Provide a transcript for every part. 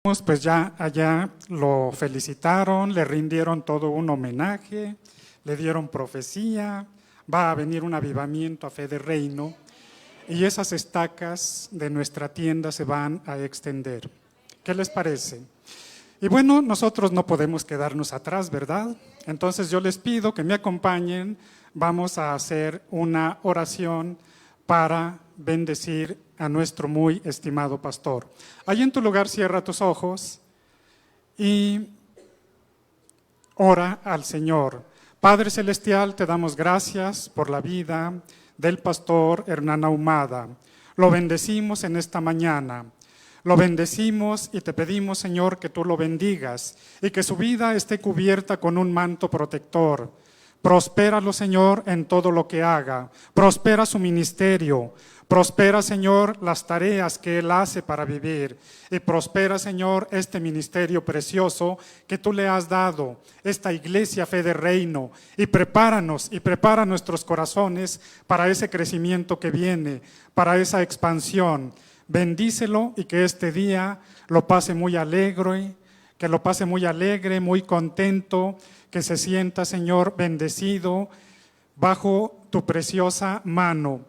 Pues ya allá lo felicitaron, le rindieron todo un homenaje, le dieron profecía, va a venir un avivamiento a fe de reino y esas estacas de nuestra tienda se van a extender. ¿Qué les parece? Y bueno, nosotros no podemos quedarnos atrás, ¿verdad? Entonces yo les pido que me acompañen, vamos a hacer una oración para bendecir a nuestro muy estimado pastor. Allí en tu lugar cierra tus ojos y ora al Señor. Padre Celestial, te damos gracias por la vida del pastor Hernán Ahumada. Lo bendecimos en esta mañana. Lo bendecimos y te pedimos, Señor, que tú lo bendigas y que su vida esté cubierta con un manto protector. Prospéralo, Señor, en todo lo que haga. Prospera su ministerio. Prospera, Señor, las tareas que Él hace para vivir. Y prospera, Señor, este ministerio precioso que tú le has dado, esta iglesia Fe de Reino. Y prepáranos y prepara nuestros corazones para ese crecimiento que viene, para esa expansión. Bendícelo y que este día lo pase muy alegre, que lo pase muy alegre, muy contento, que se sienta, Señor, bendecido bajo tu preciosa mano.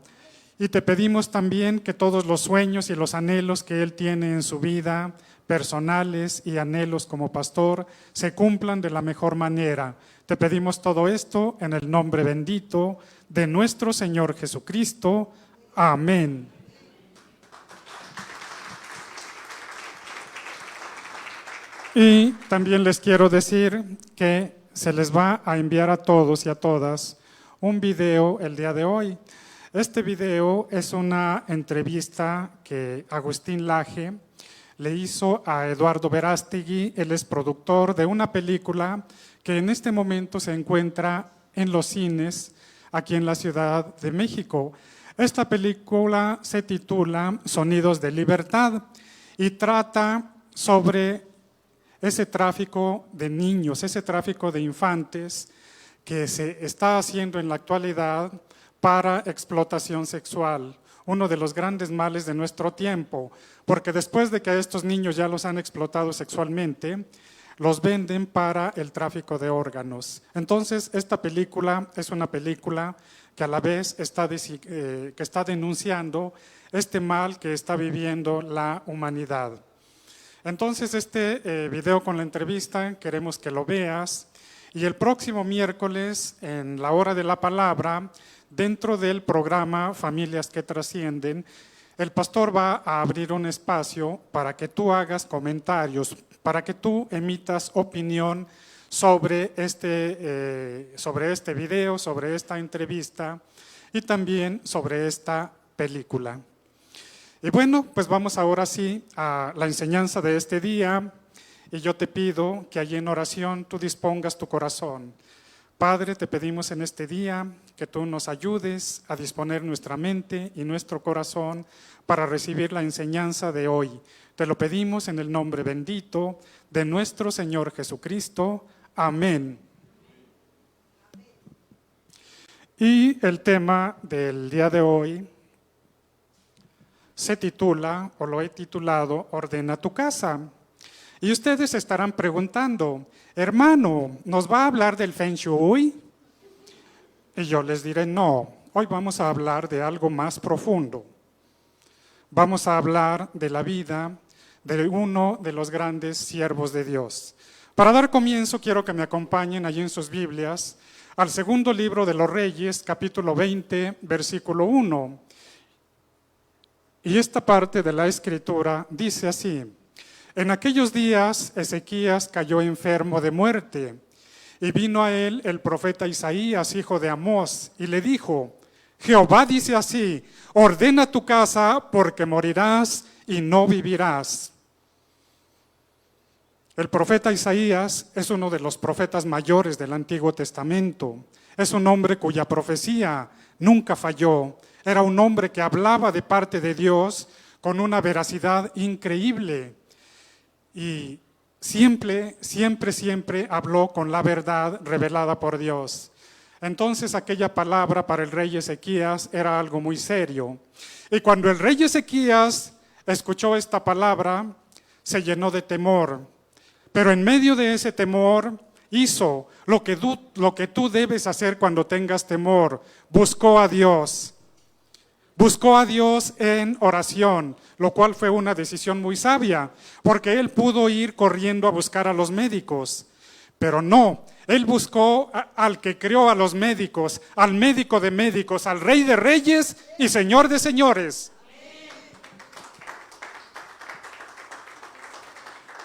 Y te pedimos también que todos los sueños y los anhelos que Él tiene en su vida, personales y anhelos como pastor, se cumplan de la mejor manera. Te pedimos todo esto en el nombre bendito de nuestro Señor Jesucristo. Amén. Y también les quiero decir que se les va a enviar a todos y a todas un video el día de hoy. Este video es una entrevista que Agustín Laje le hizo a Eduardo Verástegui. Él es productor de una película que en este momento se encuentra en los cines aquí en la Ciudad de México. Esta película se titula Sonidos de Libertad y trata sobre ese tráfico de niños, ese tráfico de infantes que se está haciendo en la actualidad para explotación sexual, uno de los grandes males de nuestro tiempo, porque después de que a estos niños ya los han explotado sexualmente, los venden para el tráfico de órganos. Entonces, esta película es una película que a la vez que está denunciando este mal que está viviendo la humanidad. Entonces, este video con la entrevista queremos que lo veas y el próximo miércoles en la hora de la palabra, dentro del programa Familias que Trascienden, el pastor va a abrir un espacio para que tú hagas comentarios, para que tú emitas opinión sobre este video, sobre esta entrevista y también sobre esta película. Y bueno, pues vamos ahora sí a la enseñanza de este día y yo te pido que allí en oración tú dispongas tu corazón. Padre, te pedimos en este día que tú nos ayudes a disponer nuestra mente y nuestro corazón para recibir la enseñanza de hoy. Te lo pedimos en el nombre bendito de nuestro Señor Jesucristo. Amén. Y el tema del día de hoy se titula, o lo he titulado, Ordena tu casa. Y ustedes estarán preguntando, hermano, ¿nos va a hablar del Feng Shui? Y yo les diré, no, hoy vamos a hablar de algo más profundo. Vamos a hablar de la vida de uno de los grandes siervos de Dios. Para dar comienzo, quiero que me acompañen allí en sus Biblias al segundo libro de los Reyes, capítulo 20, versículo 1. Y esta parte de la Escritura dice así: en aquellos días Ezequías cayó enfermo de muerte, y vino a él el profeta Isaías, hijo de Amós, y le dijo: Jehová dice así, ordena tu casa porque morirás y no vivirás. El profeta Isaías es uno de los profetas mayores del Antiguo Testamento. Es un hombre cuya profecía nunca falló. Era un hombre que hablaba de parte de Dios con una veracidad increíble. Y siempre habló con la verdad revelada por Dios. Entonces aquella palabra para el rey Ezequías era algo muy serio. Y cuando el rey Ezequías escuchó esta palabra, se llenó de temor. Pero en medio de ese temor hizo lo que tú debes hacer cuando tengas temor. Buscó a Dios. Buscó a Dios en oración, lo cual fue una decisión muy sabia, porque él pudo ir corriendo a buscar a los médicos. Pero no, él buscó al que creó a los médicos, al médico de médicos, al Rey de reyes y Señor de señores.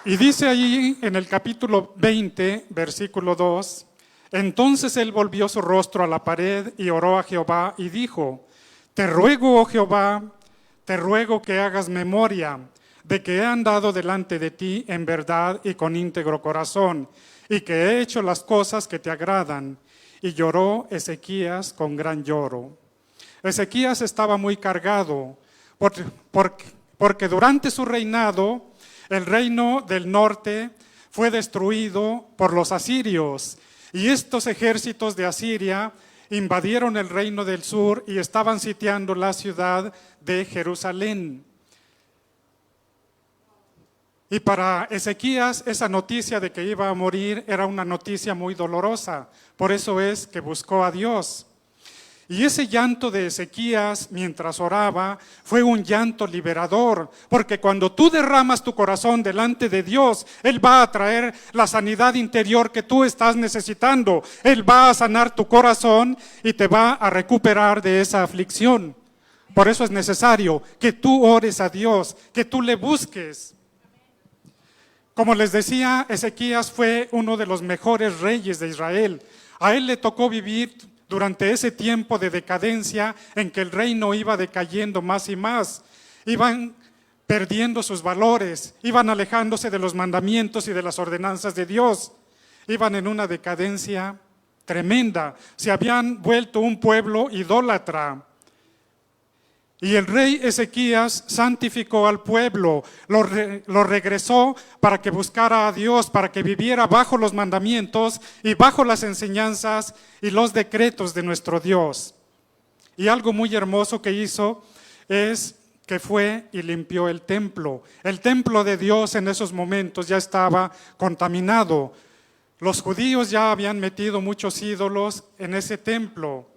Y dice ahí en el capítulo 20, versículo 2, entonces él volvió su rostro a la pared y oró a Jehová y dijo, te ruego, oh Jehová, te ruego que hagas memoria de que he andado delante de ti en verdad y con íntegro corazón, y que he hecho las cosas que te agradan. Y lloró Ezequías con gran lloro. Ezequías estaba muy cargado, porque durante su reinado, el reino del norte fue destruido por los asirios, y estos ejércitos de Asiria invadieron el reino del sur y estaban sitiando la ciudad de Jerusalén. Y para Ezequías esa noticia de que iba a morir era una noticia muy dolorosa, por eso es que buscó a Dios. Y ese llanto de Ezequías mientras oraba fue un llanto liberador, porque cuando tú derramas tu corazón delante de Dios, Él va a traer la sanidad interior que tú estás necesitando. Él va a sanar tu corazón y te va a recuperar de esa aflicción. Por eso es necesario que tú ores a Dios, que tú le busques. Como les decía, Ezequías fue uno de los mejores reyes de Israel. A él le tocó vivir durante ese tiempo de decadencia en que el reino iba decayendo más y más. Iban perdiendo sus valores, iban alejándose de los mandamientos y de las ordenanzas de Dios. Iban en una decadencia tremenda. Se habían vuelto un pueblo idólatra. Y el rey Ezequías santificó al pueblo, lo regresó para que buscara a Dios, para que viviera bajo los mandamientos y bajo las enseñanzas y los decretos de nuestro Dios. Y algo muy hermoso que hizo es que fue y limpió el templo. El templo de Dios en esos momentos ya estaba contaminado. Los judíos ya habían metido muchos ídolos en ese templo.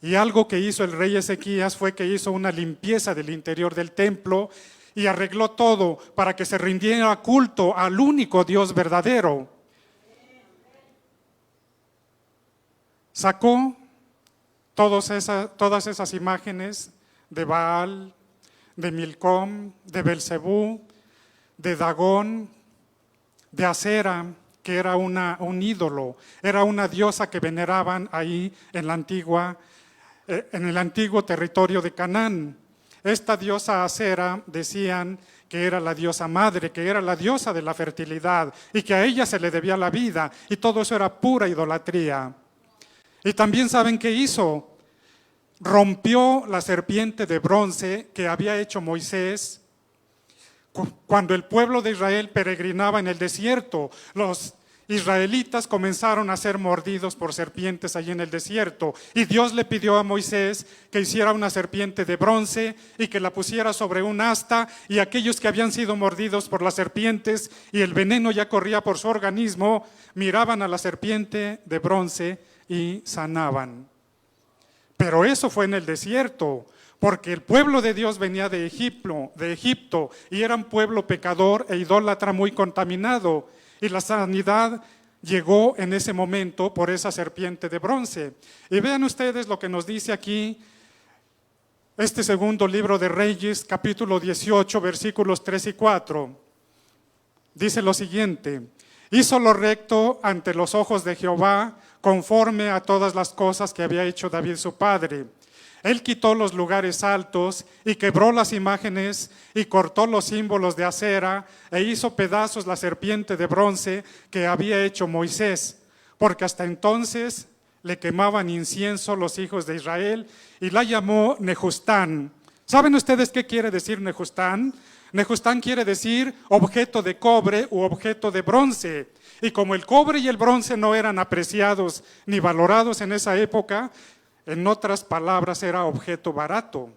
Y algo que hizo el rey Ezequías fue que hizo una limpieza del interior del templo y arregló todo para que se rindiera culto al único Dios verdadero. Sacó todas esas imágenes de Baal, de Milcom, de Belcebú, de Dagón, de Acera, que era un ídolo, era una diosa que veneraban ahí en el antiguo territorio de Canaán. Esta diosa Acera decían que era la diosa madre, que era la diosa de la fertilidad y que a ella se le debía la vida, y todo eso era pura idolatría. Y también saben qué hizo. Rompió la serpiente de bronce que había hecho Moisés cuando el pueblo de Israel peregrinaba en el desierto. Los israelitas comenzaron a ser mordidos por serpientes allí en el desierto, y Dios le pidió a Moisés que hiciera una serpiente de bronce y que la pusiera sobre un asta, y aquellos que habían sido mordidos por las serpientes y el veneno ya corría por su organismo, miraban a la serpiente de bronce y sanaban. Pero eso fue en el desierto, porque el pueblo de Dios venía de Egipto, y era un pueblo pecador e idólatra muy contaminado. Y la sanidad llegó en ese momento por esa serpiente de bronce. Y vean ustedes lo que nos dice aquí este segundo libro de Reyes, capítulo 18, versículos 3 y 4. Dice lo siguiente: hizo lo recto ante los ojos de Jehová, conforme a todas las cosas que había hecho David su padre. Él quitó los lugares altos y quebró las imágenes y cortó los símbolos de acera e hizo pedazos la serpiente de bronce que había hecho Moisés, porque hasta entonces le quemaban incienso los hijos de Israel, y la llamó Nehustán. ¿Saben ustedes qué quiere decir Nehustán? Nehustán quiere decir objeto de cobre u objeto de bronce. Y como el cobre y el bronce no eran apreciados ni valorados en esa época, en otras palabras, era objeto barato.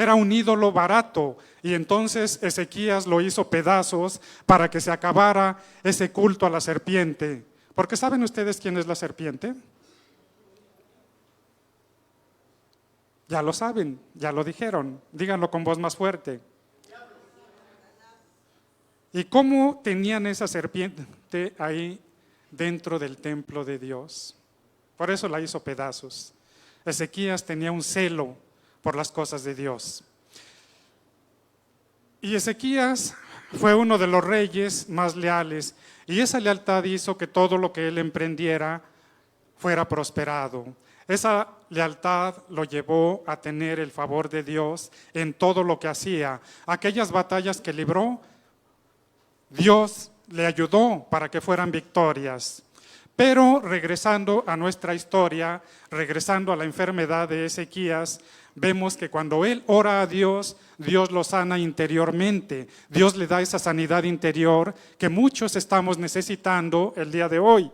era un ídolo barato, y entonces Ezequías lo hizo pedazos para que se acabara ese culto a la serpiente. Porque ¿saben ustedes quién es la serpiente? Ya lo saben, ya lo dijeron, díganlo con voz más fuerte. ¿Y cómo tenían esa serpiente ahí dentro del templo de Dios? Por eso la hizo pedazos. Ezequías tenía un celo por las cosas de Dios. Y Ezequías fue uno de los reyes más leales, y esa lealtad hizo que todo lo que él emprendiera fuera prosperado. Esa lealtad lo llevó a tener el favor de Dios en todo lo que hacía. Aquellas batallas que libró, Dios le ayudó para que fueran victorias. Pero regresando a nuestra historia, regresando a la enfermedad de Ezequías, vemos que cuando él ora a Dios, Dios lo sana interiormente. Dios le da esa sanidad interior que muchos estamos necesitando el día de hoy.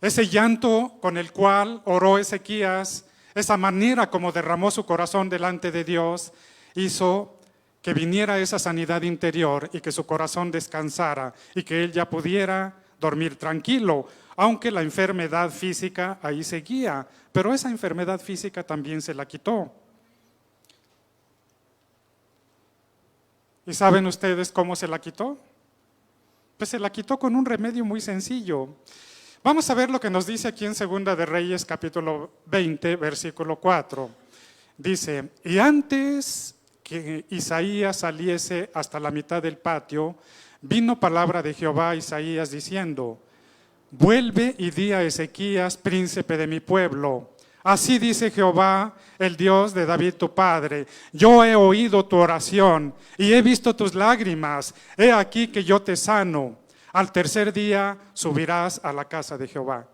Ese llanto con el cual oró Ezequías, esa manera como derramó su corazón delante de Dios, hizo que viniera esa sanidad interior y que su corazón descansara y que él ya pudiera dormir tranquilo, aunque la enfermedad física ahí seguía, pero esa enfermedad física también se la quitó. ¿Y saben ustedes cómo se la quitó? Pues se la quitó con un remedio muy sencillo. Vamos a ver lo que nos dice aquí en Segunda de Reyes, capítulo 20, versículo 4. Dice, y antes que Isaías saliese hasta la mitad del patio, vino palabra de Jehová a Isaías diciendo, vuelve y di a Ezequías, príncipe de mi pueblo. Así dice Jehová, el Dios de David tu padre, yo he oído tu oración y he visto tus lágrimas, he aquí que yo te sano. Al tercer día subirás a la casa de Jehová.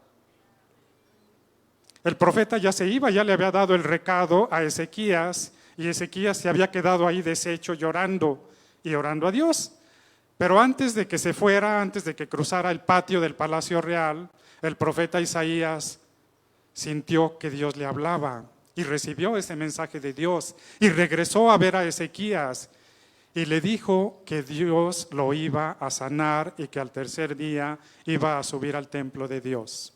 El profeta ya se iba, ya le había dado el recado a Ezequías, y Ezequías se había quedado ahí deshecho llorando y orando a Dios. Pero antes de que se fuera, antes de que cruzara el patio del palacio real, el profeta Isaías sintió que Dios le hablaba y recibió ese mensaje de Dios y regresó a ver a Ezequías y le dijo que Dios lo iba a sanar y que al tercer día iba a subir al templo de Dios.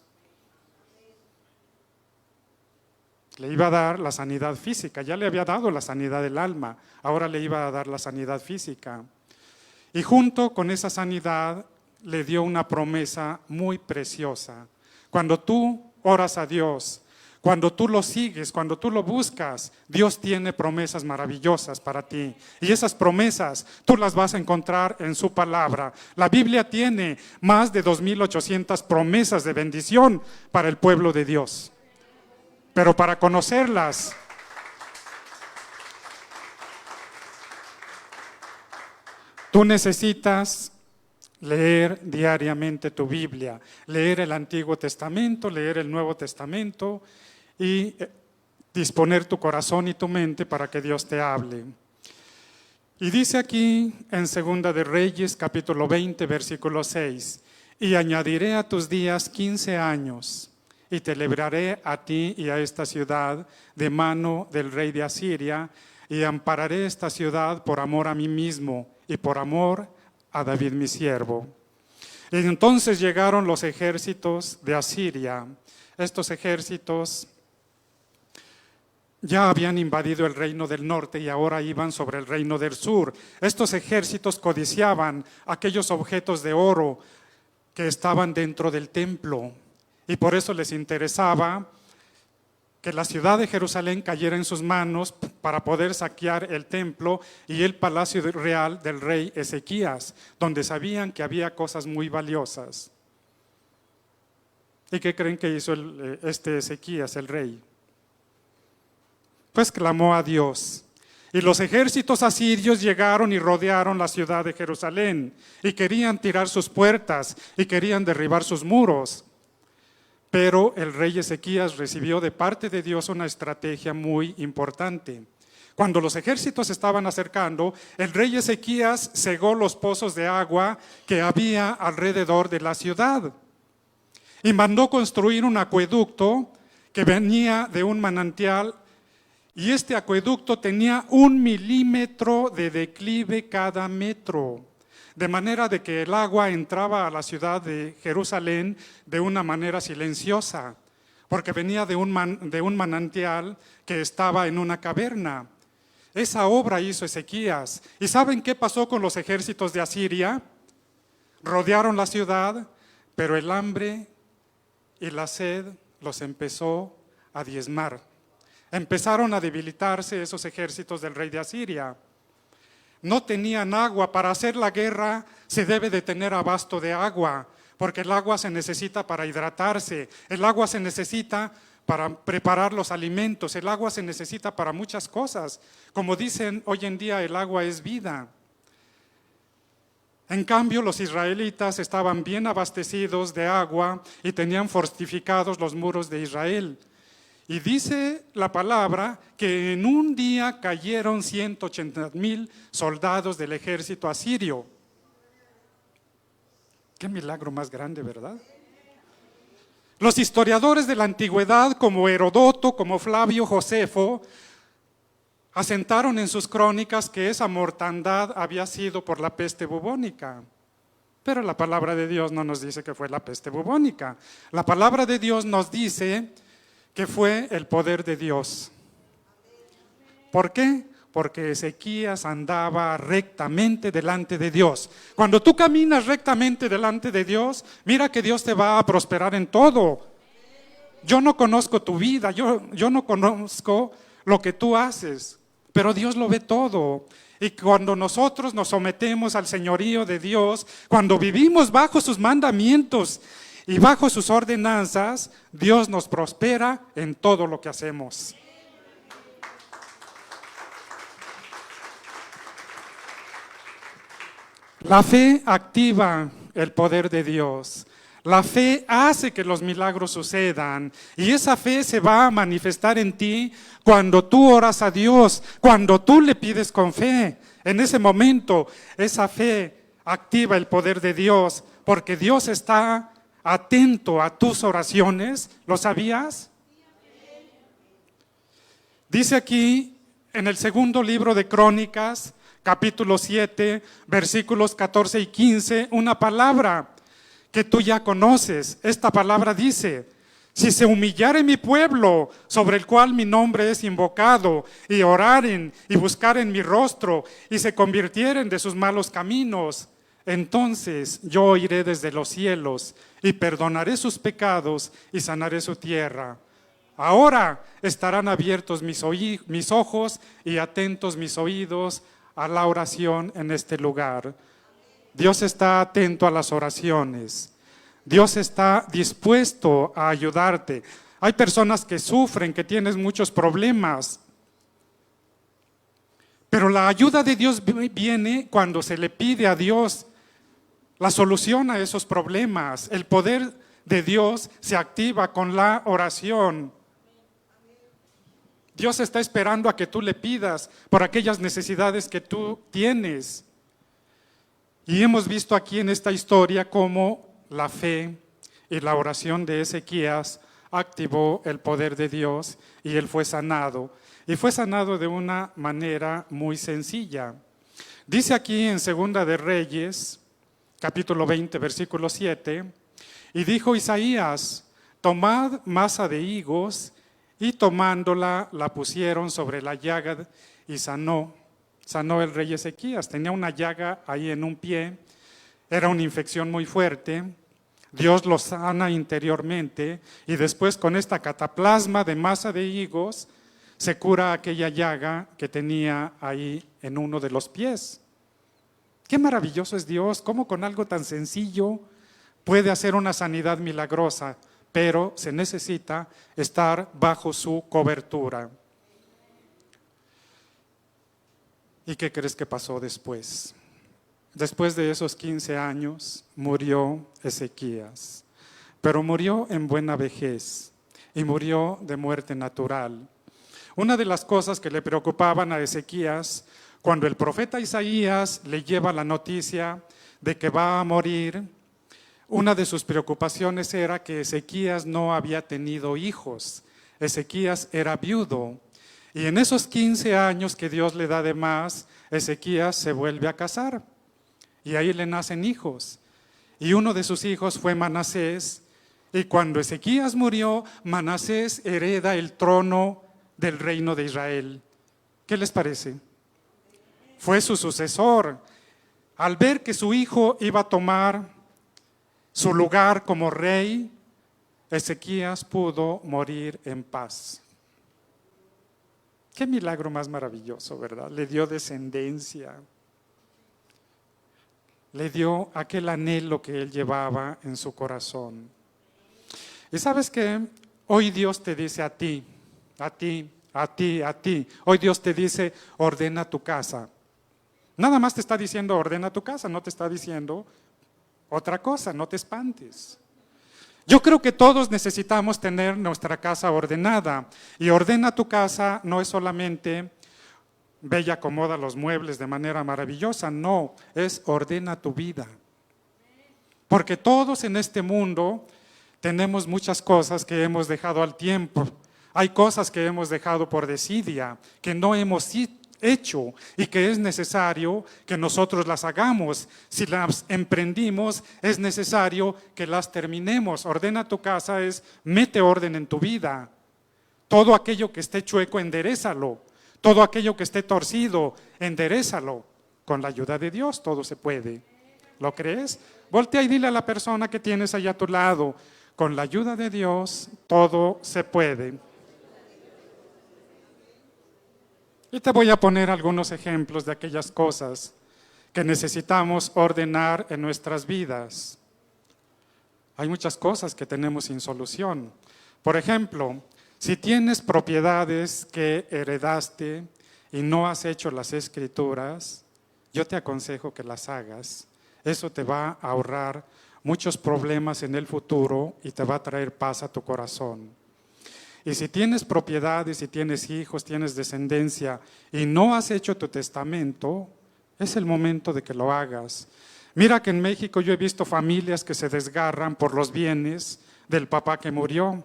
Le iba a dar la sanidad física, ya le había dado la sanidad del alma, ahora le iba a dar la sanidad física. Y junto con esa sanidad le dio una promesa muy preciosa. Cuando tú oras a Dios, cuando tú lo sigues, cuando tú lo buscas, Dios tiene promesas maravillosas para ti. Y esas promesas tú las vas a encontrar en su palabra. La Biblia tiene más de 2,800 promesas de bendición para el pueblo de Dios. Pero para conocerlas, tú necesitas leer diariamente tu Biblia, leer el Antiguo Testamento, leer el Nuevo Testamento y disponer tu corazón y tu mente para que Dios te hable. Y dice aquí en Segunda de Reyes, capítulo 20, versículo 6, y añadiré a tus días 15 años, y te libraré a ti y a esta ciudad de mano del rey de Asiria, y ampararé esta ciudad por amor a mí mismo y por amor a David mi siervo. Y entonces llegaron los ejércitos de Asiria. Estos ejércitos ya habían invadido el reino del norte y ahora iban sobre el reino del sur. Estos ejércitos codiciaban aquellos objetos de oro que estaban dentro del templo y por eso les interesaba que la ciudad de Jerusalén cayera en sus manos para poder saquear el templo y el palacio real del rey Ezequías, donde sabían que había cosas muy valiosas. ¿Y qué creen que hizo este Ezequías, el rey? Pues clamó a Dios. Y los ejércitos asirios llegaron y rodearon la ciudad de Jerusalén y querían tirar sus puertas y querían derribar sus muros. Pero el rey Ezequías recibió de parte de Dios una estrategia muy importante. Cuando los ejércitos estaban acercando, el rey Ezequías cegó los pozos de agua que había alrededor de la ciudad y mandó construir un acueducto que venía de un manantial Y este acueducto tenía 1 milímetro de declive cada metro, de manera de que el agua entraba a la ciudad de Jerusalén de una manera silenciosa, porque venía de un manantial que estaba en una caverna. Esa obra hizo Ezequías. ¿Y saben qué pasó con los ejércitos de Asiria? Rodearon la ciudad, pero el hambre y la sed los empezó a diezmar. Empezaron a debilitarse esos ejércitos del rey de Asiria. No tenían agua. Para hacer la guerra se debe de tener abasto de agua, porque el agua se necesita para hidratarse, el agua se necesita para preparar los alimentos, el agua se necesita para muchas cosas. Como dicen hoy en día, el agua es vida. En cambio, los israelitas estaban bien abastecidos de agua y tenían fortificados los muros de Israel. Y dice la palabra que en un día cayeron 180,000 soldados del ejército asirio. Qué milagro más grande, ¿verdad? Los historiadores de la antigüedad, como Herodoto, como Flavio Josefo, asentaron en sus crónicas que esa mortandad había sido por la peste bubónica. Pero la palabra de Dios no nos dice que fue la peste bubónica. La palabra de Dios nos dice que fue el poder de Dios. ¿Por qué? Porque Ezequías andaba rectamente delante de Dios. Cuando tú caminas rectamente delante de Dios, mira que Dios te va a prosperar en todo. Yo no conozco tu vida, yo no conozco lo que tú haces, pero Dios lo ve todo. Y cuando nosotros nos sometemos al señorío de Dios, cuando vivimos bajo sus mandamientos y bajo sus ordenanzas, Dios nos prospera en todo lo que hacemos. La fe activa el poder de Dios. La fe hace que los milagros sucedan y esa fe se va a manifestar en ti cuando tú oras a Dios, cuando tú le pides con fe. En ese momento, esa fe activa el poder de Dios porque Dios está atento a tus oraciones. ¿Lo sabías? Dice aquí en el segundo libro de Crónicas, capítulo 7, versículos 14 y 15, una palabra que tú ya conoces. Esta palabra dice: si se humillare mi pueblo, sobre el cual mi nombre es invocado, y oraren y buscaren mi rostro, y se convirtieren de sus malos caminos, entonces yo oiré desde los cielos, y perdonaré sus pecados, y sanaré su tierra. Ahora estarán abiertos mis ojos y atentos mis oídos a la oración en este lugar. Dios está atento a las oraciones. Dios está dispuesto a ayudarte. Hay personas que sufren, que tienen muchos problemas. Pero la ayuda de Dios viene cuando se le pide a Dios la solución a esos problemas. El poder de Dios se activa con la oración. Dios está esperando a que tú le pidas por aquellas necesidades que tú tienes. Y hemos visto aquí en esta historia cómo la fe y la oración de Ezequías activó el poder de Dios y él fue sanado. Y fue sanado de una manera muy sencilla. Dice aquí en Segunda de Reyes, capítulo 20, versículo 7, y dijo Isaías: tomad masa de higos, y tomándola la pusieron sobre la llaga y sanó el rey Ezequías. Tenía una llaga ahí en un pie, era una infección muy fuerte. Dios lo sana interiormente y después con esta cataplasma de masa de higos se cura aquella llaga que tenía ahí en uno de los pies. Qué maravilloso es Dios, cómo con algo tan sencillo puede hacer una sanidad milagrosa, pero se necesita estar bajo su cobertura. ¿Y qué crees que pasó después? Después de esos 15 años murió Ezequías, pero murió en buena vejez y murió de muerte natural. Una de las cosas que le preocupaban a Ezequías, cuando el profeta Isaías le lleva la noticia de que va a morir, una de sus preocupaciones era que Ezequías no había tenido hijos. Ezequías era viudo Y en esos 15 años que Dios le da de más, Ezequías se vuelve a casar. Y ahí le nacen hijos. Y uno de sus hijos fue Manasés. Y cuando Ezequías murió, Manasés hereda el trono del reino de Israel. ¿Qué les parece? Fue su sucesor. Al ver que su hijo iba a tomar su lugar como rey, Ezequías pudo morir en paz. Qué milagro más maravilloso, ¿verdad? Le dio descendencia. Le dio aquel anhelo que él llevaba en su corazón. Y ¿sabes qué? Hoy Dios te dice a ti, a ti, a ti, a ti. Hoy Dios te dice, ordena tu casa. Nada más te está diciendo, ordena tu casa, no te está diciendo otra cosa, no te espantes. Yo creo que todos necesitamos tener nuestra casa ordenada. Y ordena tu casa no es solamente ve y acomoda los muebles de manera maravillosa, no, es ordena tu vida. Porque todos en este mundo tenemos muchas cosas que hemos dejado al tiempo. Hay cosas que hemos dejado por desidia, que no hemos hecho y que es necesario que nosotros las hagamos. Si las emprendimos, es necesario que las terminemos. Ordena tu casa es mete orden en tu vida. Todo aquello que esté chueco, enderézalo. Todo aquello que esté torcido, enderézalo. Con la ayuda de Dios todo se puede. ¿Lo crees? Voltea y dile a la persona que tienes allá a tu lado, con la ayuda de Dios todo se puede. Y te voy a poner algunos ejemplos de aquellas cosas que necesitamos ordenar en nuestras vidas. Hay muchas cosas que tenemos sin solución. Por ejemplo, si tienes propiedades que heredaste y no has hecho las escrituras, yo te aconsejo que las hagas. Eso te va a ahorrar muchos problemas en el futuro y te va a traer paz a tu corazón. Y si tienes propiedades, si tienes hijos, tienes descendencia y no has hecho tu testamento, es el momento de que lo hagas. Mira que en México yo he visto familias que se desgarran por los bienes del papá que murió,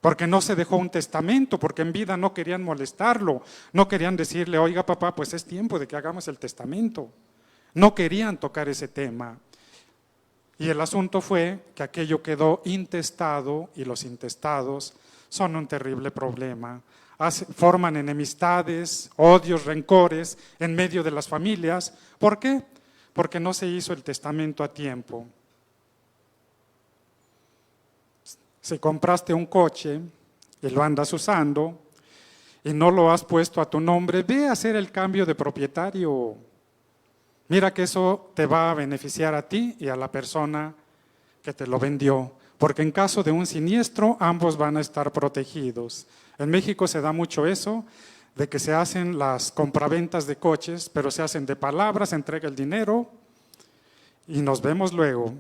porque no se dejó un testamento, porque en vida no querían molestarlo, no querían decirle, oiga papá, pues es tiempo de que hagamos el testamento. No querían tocar ese tema. Y el asunto fue que aquello quedó intestado y los intestados son un terrible problema. Forman enemistades, odios, rencores en medio de las familias. ¿Por qué? Porque no se hizo el testamento a tiempo. Si compraste un coche y lo andas usando y no lo has puesto a tu nombre, ve a hacer el cambio de propietario. Mira que eso te va a beneficiar a ti y a la persona que te lo vendió, porque en caso de un siniestro ambos van a estar protegidos. En México se da mucho eso, de que se hacen las compraventas de coches, pero se hacen de palabras, se entrega el dinero y nos vemos luego.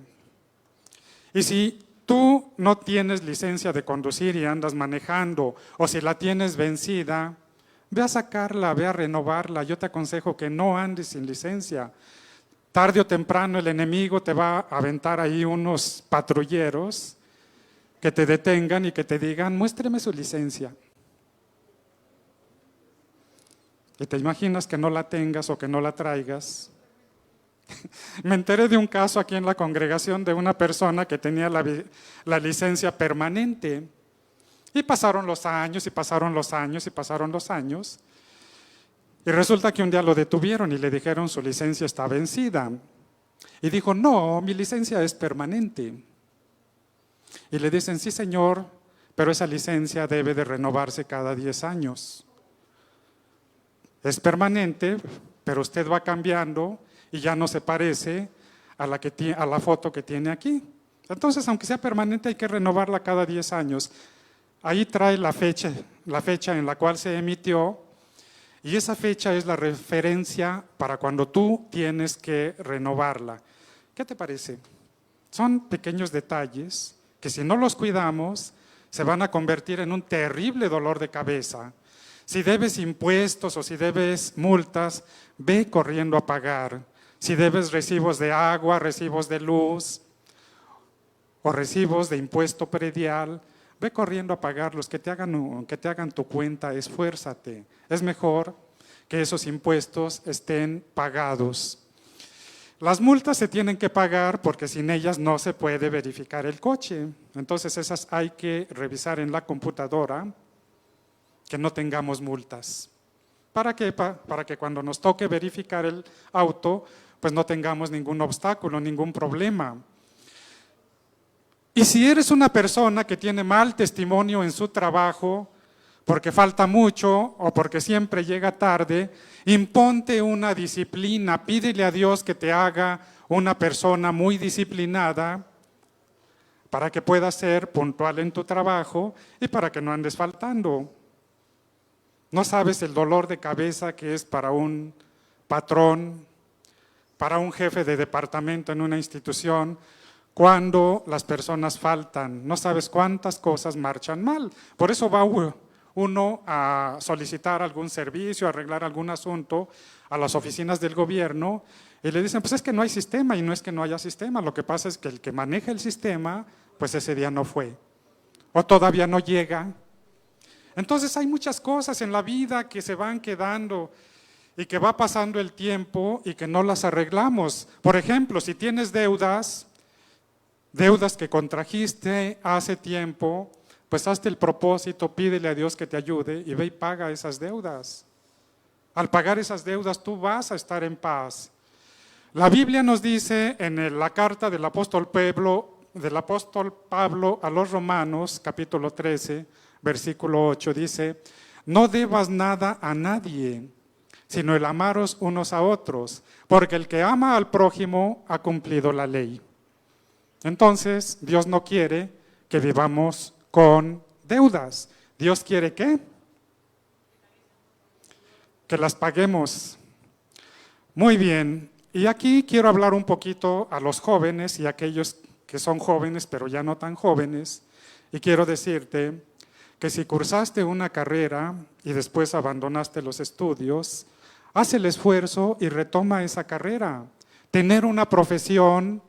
Y si tú no tienes licencia de conducir y andas manejando, o si la tienes vencida, ve a sacarla, ve a renovarla. Yo te aconsejo que no andes sin licencia. Tarde o temprano el enemigo te va a aventar ahí unos patrulleros que te detengan y que te digan, muéstreme su licencia. Y te imaginas que no la tengas o que no la traigas. Me enteré de un caso aquí en la congregación de una persona que tenía la licencia permanente. Y pasaron los años, y pasaron los años, y pasaron los años. Y resulta que un día lo detuvieron y le dijeron su licencia está vencida. Y dijo, no, mi licencia es permanente. Y le dicen, sí señor, pero esa licencia debe de renovarse cada 10 años. Es permanente, pero usted va cambiando y ya no se parece a la foto que tiene aquí. Entonces, aunque sea permanente, hay que renovarla cada 10 años. Ahí trae la fecha en la cual se emitió, y esa fecha es la referencia para cuando tú tienes que renovarla. ¿Qué te parece? Son pequeños detalles que si no los cuidamos, se van a convertir en un terrible dolor de cabeza. Si debes impuestos o si debes multas, ve corriendo a pagar. Si debes recibos de agua, recibos de luz o recibos de impuesto predial, ve corriendo a pagarlos, que te hagan tu cuenta, esfuérzate. Es mejor que esos impuestos estén pagados. Las multas se tienen que pagar porque sin ellas no se puede verificar el coche. Entonces esas hay que revisar en la computadora, que no tengamos multas. ¿Para qué? Para que cuando nos toque verificar el auto, pues no tengamos ningún obstáculo, ningún problema. Y si eres una persona que tiene mal testimonio en su trabajo, porque falta mucho o porque siempre llega tarde, imponte una disciplina, pídele a Dios que te haga una persona muy disciplinada para que puedas ser puntual en tu trabajo y para que no andes faltando. No sabes el dolor de cabeza que es para un patrón, para un jefe de departamento en una institución, cuando las personas faltan. No sabes cuántas cosas marchan mal. Por eso va uno a solicitar algún servicio, a arreglar algún asunto a las oficinas del gobierno y le dicen, pues es que no hay sistema, y no es que no haya sistema, lo que pasa es que el que maneja el sistema, pues ese día no fue, o todavía no llega. Entonces hay muchas cosas en la vida que se van quedando y que va pasando el tiempo y que no las arreglamos. Por ejemplo, si tienes deudas que contrajiste hace tiempo, pues hazte el propósito, pídele a Dios que te ayude y ve y paga esas deudas. Al pagar esas deudas tú vas a estar en paz. La Biblia nos dice en la carta del apóstol Pablo a los Romanos, capítulo 13, versículo 8, dice, no debas nada a nadie, sino el amaros unos a otros, porque el que ama al prójimo ha cumplido la ley. Entonces, Dios no quiere que vivamos con deudas. Dios quiere ¿qué? Que las paguemos. Muy bien, y aquí quiero hablar un poquito a los jóvenes y a aquellos que son jóvenes pero ya no tan jóvenes, y quiero decirte que si cursaste una carrera y después abandonaste los estudios, haz el esfuerzo y retoma esa carrera. Tener una profesión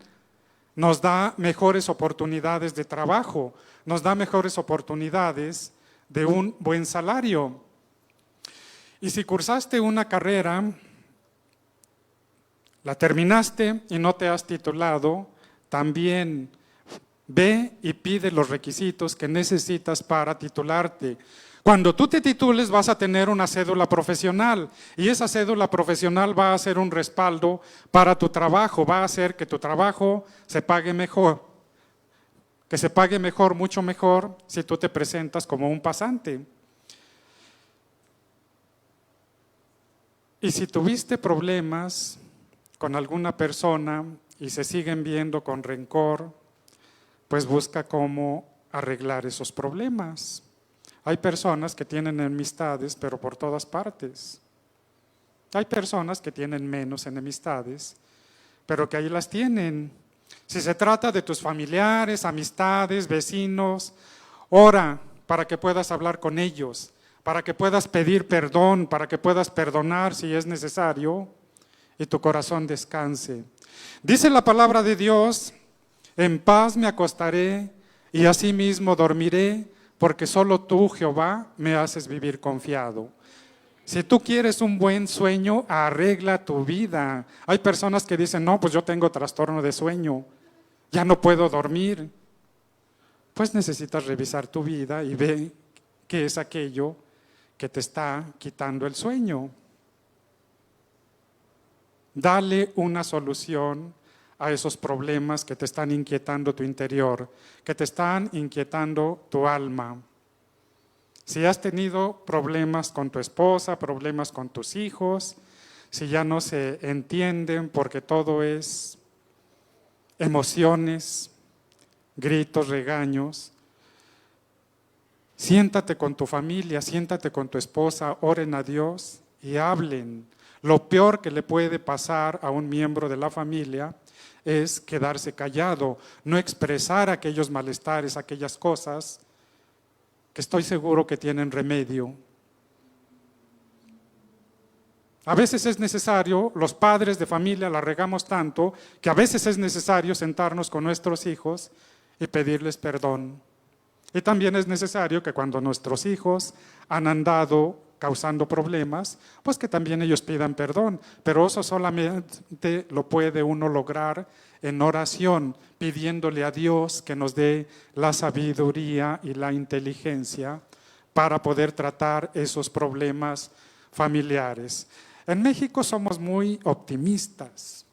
nos da mejores oportunidades de trabajo, nos da mejores oportunidades de un buen salario. Y si cursaste una carrera, la terminaste y no te has titulado, también ve y pide los requisitos que necesitas para titularte. Cuando tú te titules vas a tener una cédula profesional y esa cédula profesional va a ser un respaldo para tu trabajo, va a hacer que tu trabajo se pague mejor, que se pague mejor, mucho mejor, si tú te presentas como un pasante. Y si tuviste problemas con alguna persona y se siguen viendo con rencor, pues busca cómo arreglar esos problemas. Hay personas que tienen enemistades, pero por todas partes. Hay personas que tienen menos enemistades, pero que ahí las tienen. Si se trata de tus familiares, amistades, vecinos, ora para que puedas hablar con ellos, para que puedas pedir perdón, para que puedas perdonar si es necesario y tu corazón descanse. Dice la palabra de Dios, en paz me acostaré y asimismo dormiré, porque solo tú, Jehová, me haces vivir confiado. Si tú quieres un buen sueño, arregla tu vida. Hay personas que dicen, no, pues yo tengo trastorno de sueño, ya no puedo dormir. Pues necesitas revisar tu vida y ver qué es aquello que te está quitando el sueño. Dale una solución a esos problemas que te están inquietando tu interior, que te están inquietando tu alma. Si has tenido problemas con tu esposa, problemas con tus hijos, si ya no se entienden porque todo es emociones, gritos, regaños, siéntate con tu familia, siéntate con tu esposa, oren a Dios y hablen. Lo peor que le puede pasar a un miembro de la familia es quedarse callado, no expresar aquellos malestares, aquellas cosas que estoy seguro que tienen remedio. A veces es necesario, los padres de familia la regamos tanto, que a veces es necesario sentarnos con nuestros hijos y pedirles perdón. Y también es necesario que cuando nuestros hijos han andado causando problemas, pues que también ellos pidan perdón. Pero eso solamente lo puede uno lograr en oración, pidiéndole a Dios que nos dé la sabiduría y la inteligencia para poder tratar esos problemas familiares. En México somos muy optimistas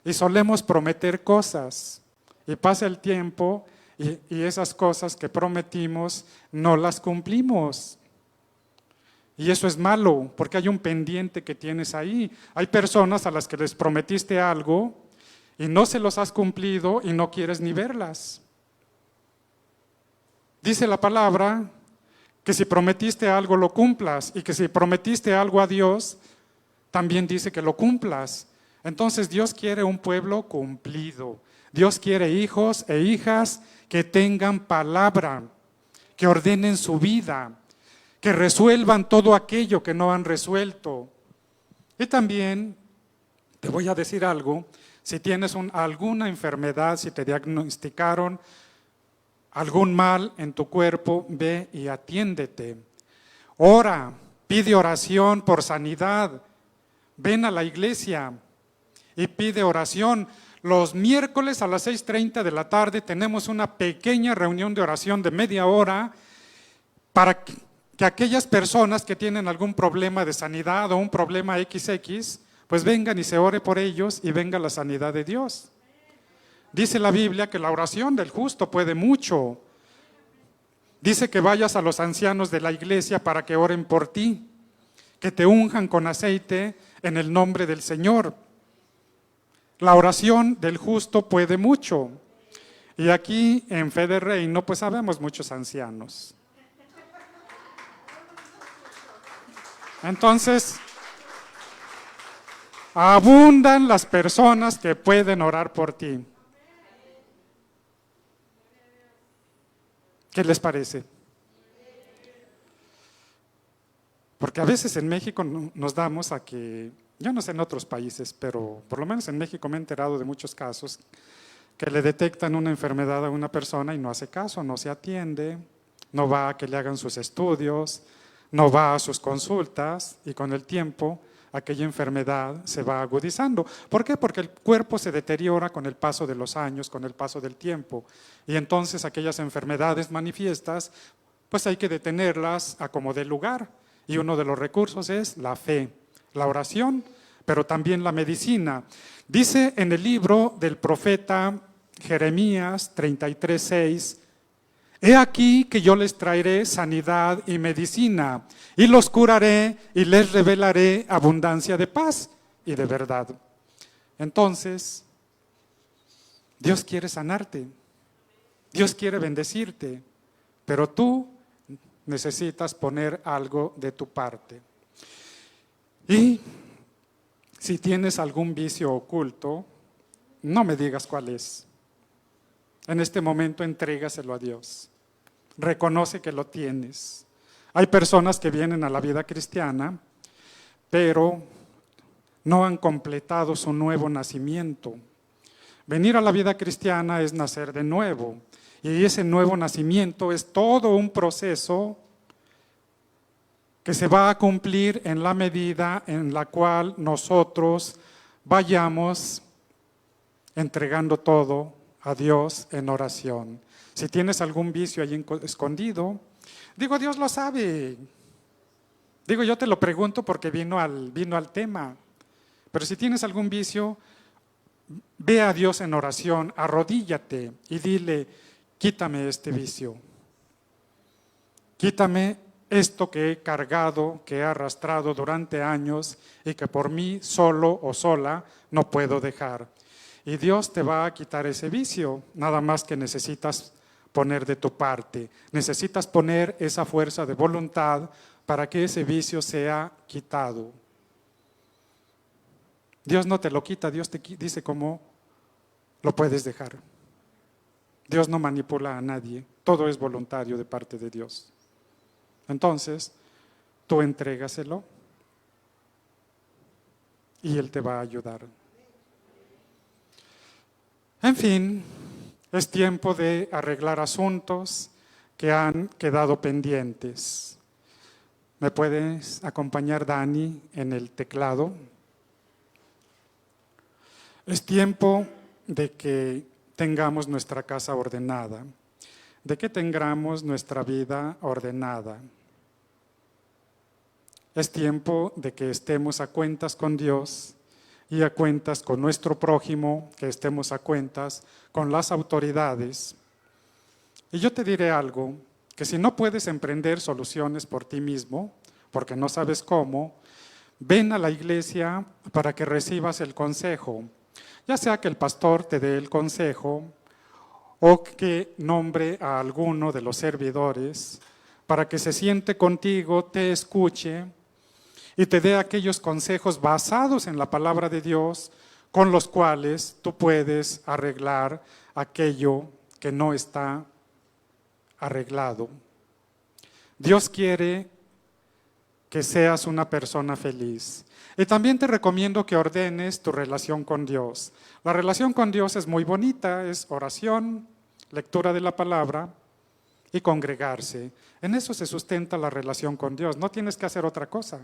y solemos prometer cosas y pasa el tiempo y esas cosas que prometimos no las cumplimos. Y eso es malo, porque hay un pendiente que tienes ahí. Hay personas a las que les prometiste algo y no se los has cumplido y no quieres ni verlas. Dice la palabra que si prometiste algo lo cumplas y que si prometiste algo a Dios, también dice que lo cumplas. Entonces Dios quiere un pueblo cumplido. Dios quiere hijos e hijas que tengan palabra, que ordenen su vida, que resuelvan todo aquello que no han resuelto. Y también te voy a decir algo, si tienes alguna enfermedad, si te diagnosticaron algún mal en tu cuerpo, ve y atiéndete. Ora, pide oración por sanidad. Ven a la iglesia y pide oración. Los miércoles a las 6:30 de la tarde tenemos una pequeña reunión de oración de media hora para que aquellas personas que tienen algún problema de sanidad o un problema XX, pues vengan y se ore por ellos y venga la sanidad de Dios. Dice la Biblia que la oración del justo puede mucho. Dice que vayas a los ancianos de la iglesia para que oren por ti, que te unjan con aceite en el nombre del Señor. La oración del justo puede mucho. Y aquí en Fe de Reino, pues sabemos muchos ancianos. Entonces, abundan las personas que pueden orar por ti. ¿Qué les parece? Porque a veces en México nos damos a que, yo no sé en otros países, pero por lo menos en México me he enterado de muchos casos que le detectan una enfermedad a una persona y no hace caso, no se atiende, no va a que le hagan sus estudios, no va a sus consultas y con el tiempo aquella enfermedad se va agudizando. ¿Por qué? Porque el cuerpo se deteriora con el paso de los años, con el paso del tiempo. Y entonces aquellas enfermedades manifiestas, pues hay que detenerlas a como dé lugar. Y uno de los recursos es la fe, la oración, pero también la medicina. Dice en el libro del profeta Jeremías 33:6, he aquí que yo les traeré sanidad y medicina, y los curaré y les revelaré abundancia de paz y de verdad. Entonces, Dios quiere sanarte, Dios quiere bendecirte, pero tú necesitas poner algo de tu parte. Y si tienes algún vicio oculto, no me digas cuál es. En este momento entrégaselo a Dios. Reconoce que lo tienes. Hay personas que vienen a la vida cristiana, pero no han completado su nuevo nacimiento. Venir a la vida cristiana es nacer de nuevo. Y ese nuevo nacimiento es todo un proceso que se va a cumplir en la medida en la cual nosotros vayamos entregando todo a Dios en oración. Si tienes algún vicio allí escondido, digo, Dios lo sabe. Digo, yo te lo pregunto porque vino al tema. Pero si tienes algún vicio, ve a Dios en oración, arrodíllate y dile, quítame este vicio. Quítame esto que he cargado, que he arrastrado durante años y que por mí solo o sola no puedo dejar. Y Dios te va a quitar ese vicio, nada más que necesitas poner de tu parte. Necesitas poner esa fuerza de voluntad para que ese vicio sea quitado. Dios no te lo quita, Dios te dice cómo lo puedes dejar. Dios no manipula a nadie, todo es voluntario de parte de Dios. Entonces, tú entrégaselo y Él te va a ayudar. En fin, es tiempo de arreglar asuntos, que han quedado pendientes. ¿Me puedes acompañar, Dani, en el teclado? Es tiempo de que tengamos nuestra casa ordenada, de que tengamos nuestra vida ordenada. Es tiempo de que estemos a cuentas con Dios y a cuentas con nuestro prójimo, que estemos a cuentas con las autoridades. Y yo te diré algo, que si no puedes emprender soluciones por ti mismo, porque no sabes cómo, ven a la iglesia para que recibas el consejo, ya sea que el pastor te dé el consejo o que nombre a alguno de los servidores para que se siente contigo, te escuche y te dé aquellos consejos basados en la palabra de Dios con los cuales tú puedes arreglar aquello que no está arreglado. Dios quiere que seas una persona feliz. Y también te recomiendo que ordenes tu relación con Dios. La relación con Dios es muy bonita, es oración, lectura de la palabra y congregarse. En eso se sustenta la relación con Dios. No tienes que hacer otra cosa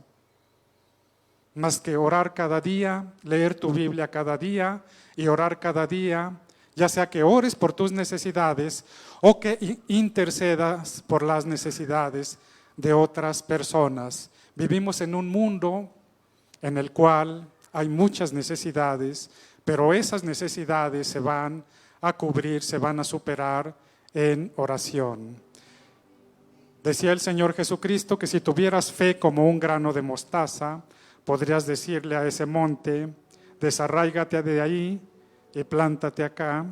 más que orar cada día, leer tu Biblia cada día y orar cada día, ya sea que ores por tus necesidades o que intercedas por las necesidades de otras personas. Vivimos en un mundo en el cual hay muchas necesidades, pero esas necesidades se van a cubrir, se van a superar en oración. Decía el Señor Jesucristo que si tuvieras fe como un grano de mostaza, podrías decirle a ese monte, desarráigate de ahí y plántate acá,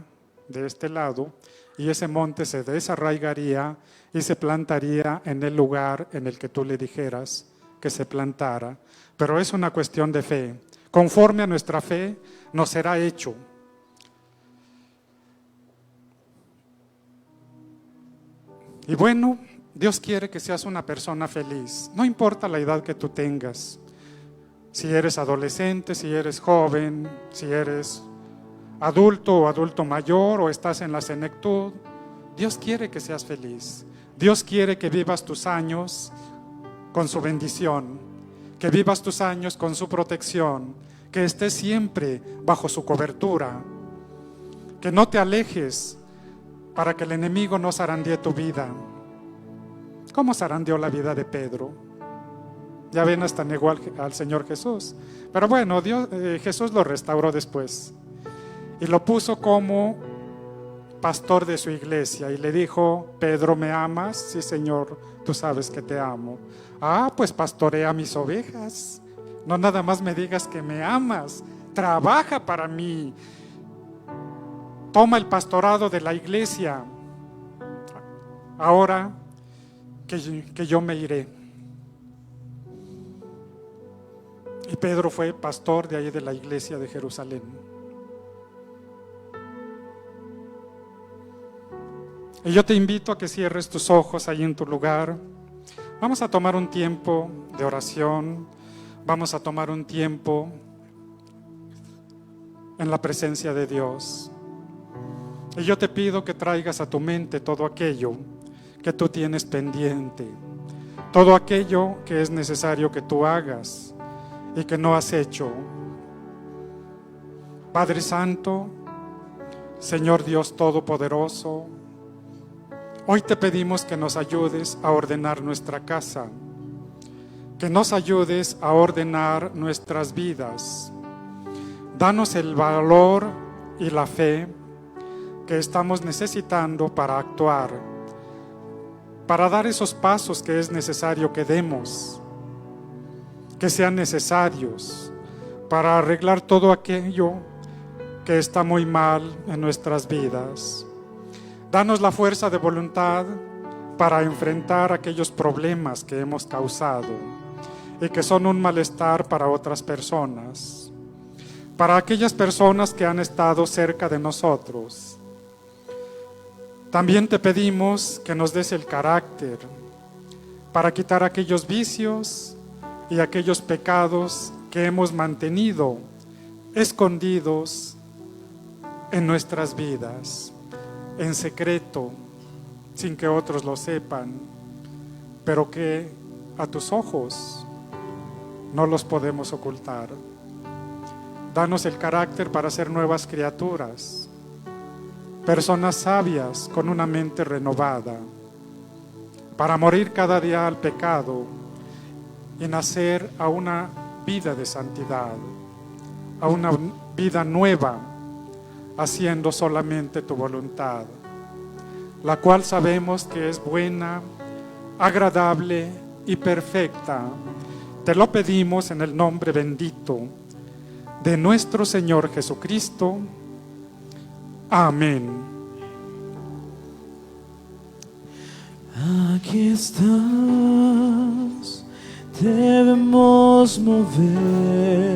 de este lado, y ese monte se desarraigaría y se plantaría en el lugar en el que tú le dijeras que se plantara. Pero es una cuestión de fe. Conforme a nuestra fe, nos será hecho. Y bueno, Dios quiere que seas una persona feliz. No importa la edad que tú tengas. Si eres adolescente, si eres joven, si eres adulto o adulto mayor o estás en la senectud, Dios quiere que seas feliz. Dios quiere que vivas tus años con su bendición, que vivas tus años con su protección, que estés siempre bajo su cobertura, que no te alejes para que el enemigo no zarandee tu vida. ¿Cómo zarandeó la vida de Pedro? Ya ven, hasta negó al Señor Jesús. Pero bueno, Jesús lo restauró después y lo puso como pastor de su iglesia y le dijo: Pedro, ¿me amas? Sí, Señor, tú sabes que te amo. Ah, pues pastorea mis ovejas. No nada más me digas que me amas, trabaja para mí. Toma el pastorado de la iglesia. Ahora que yo me iré. Y Pedro fue pastor de ahí de la iglesia de Jerusalén. Y yo te invito a que cierres tus ojos ahí en tu lugar. Vamos a tomar un tiempo de oración. Vamos a tomar un tiempo en la presencia de Dios. Y yo te pido que traigas a tu mente todo aquello que tú tienes pendiente, todo aquello que es necesario que tú hagas y que no has hecho. Padre Santo, Señor Dios Todopoderoso, hoy te pedimos que nos ayudes a ordenar nuestra casa, que nos ayudes a ordenar nuestras vidas. Danos el valor y la fe que estamos necesitando para actuar, para dar esos pasos que es necesario que demos, que sean necesarios para arreglar todo aquello que está muy mal en nuestras vidas. Danos la fuerza de voluntad para enfrentar aquellos problemas que hemos causado y que son un malestar para otras personas, para aquellas personas que han estado cerca de nosotros. También te pedimos que nos des el carácter para quitar aquellos vicios y aquellos pecados que hemos mantenido escondidos en nuestras vidas, en secreto, sin que otros lo sepan, pero que a tus ojos no los podemos ocultar. Danos el carácter para ser nuevas criaturas, personas sabias con una mente renovada, para morir cada día al pecado y nacer a una vida de santidad, a una vida nueva, haciendo solamente tu voluntad, la cual sabemos que es buena, agradable y perfecta. Te lo pedimos en el nombre bendito de nuestro Señor Jesucristo. Amén. Aquí estás, debemos mover